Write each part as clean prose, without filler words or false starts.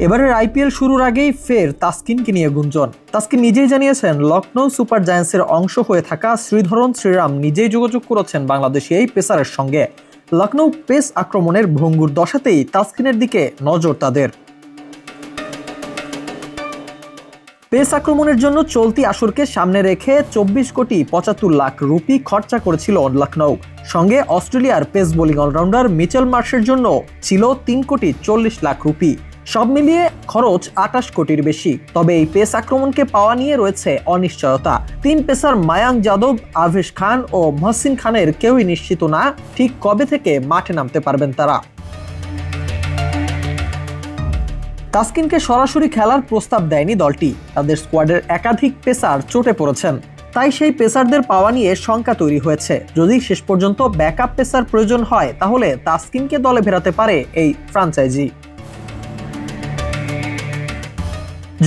এবারের আইপিএল শুরুর আগেই ফের তাসকিনকে নিয়ে গুঞ্জন। তাসকিন নিজেই জানিয়েছেন লখনৌ সুপার জায়ান্টসের অংশ হয়ে থাকা শ্রীধরন শ্রীরাম নিজেই যোগাযোগ করেছেন বাংলাদেশি এই পেসারের সঙ্গে। লখনৌ পেস আক্রমণের ভঙ্গুর দশাতেই তাসকিনের দিকে নজর তাদের। পেস আক্রমণের জন্য চলতি আসরকে সামনে রেখে 24,75,00,000 রুপি খরচা করেছিল লখনৌ। সঙ্গে অস্ট্রেলিয়ার পেস বোলিং অলরাউন্ডার মিচেল মার্শের জন্য ছিল 3,40,00,000 রুপি। সব মিলিয়ে খরচ 28 কোটির বেশি। তবে এই পেস আক্রমণকে পাওয়া নিয়ে রয়েছে অনিশ্চয়তা। তিন পেসার মায়াঙ্ক যাদব, আভেশ খান ও মহসিন খানের কেউই নিশ্চিত না ঠিক কবে থেকে মাঠে নামতে পারবেন তারা। তাসকিনকে সরাসরি খেলার প্রস্তাব দেয়নি দলটি। তাদের স্কোয়াডের একাধিক পেসার চোটে পড়েছেন, তাই সেই পেসারদের পাওয়া নিয়ে শঙ্কা তৈরি হয়েছে। যদি শেষ পর্যন্ত ব্যাকআপ পেসার প্রয়োজন হয় তাহলে তাসকিনকে দলে ফেরাতে পারে এই ফ্র্যাঞ্চাইজি।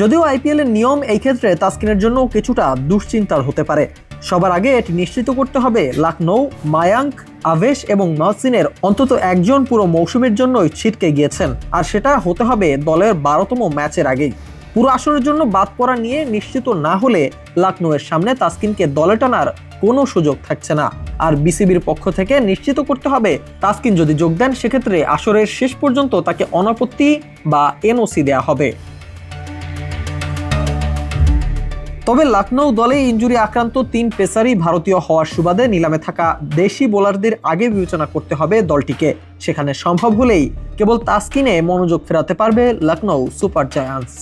যদিও আইপিএল এর নিয়ম এই ক্ষেত্রে তাসকিনের জন্য কিছুটা দুশ্চিন্তার হতে পারে। সবার আগে এটি নিশ্চিত করতে হবে লখনৌ মায়াঙ্ক, আভেশ এবং মহসিনের অন্তত একজন পুরো মৌসুমের জন্যই ছিটকে গিয়েছেন, আর সেটা হতে হবে দলের 12তম ম্যাচের আগেই। পুরো আসরের জন্য বাদ পড়া নিয়ে নিশ্চিত না হলে লখনৌয়ের সামনে তাসকিনকে দলে টানার কোনো সুযোগ থাকছে না। আর বিসিবির পক্ষ থেকে নিশ্চিত করতে হবে তাসকিন যদি যোগ দেন সেক্ষেত্রে আসরের শেষ পর্যন্ত তাকে অনাপত্তি বা এনওসি দেয়া হবে। তবে লখনৌ দলে ইনজুরি আক্রান্ত তিন পেসারই ভারতীয় হওয়ার সুবাদে নিলামে থাকা দেশি বোলারদের আগে বিবেচনা করতে হবে দলটিকে। সেখানে সম্ভব হলেই কেবল তাসকিনে মনোযোগ ফেরাতে পারবে লখনৌ সুপার জায়ান্টস।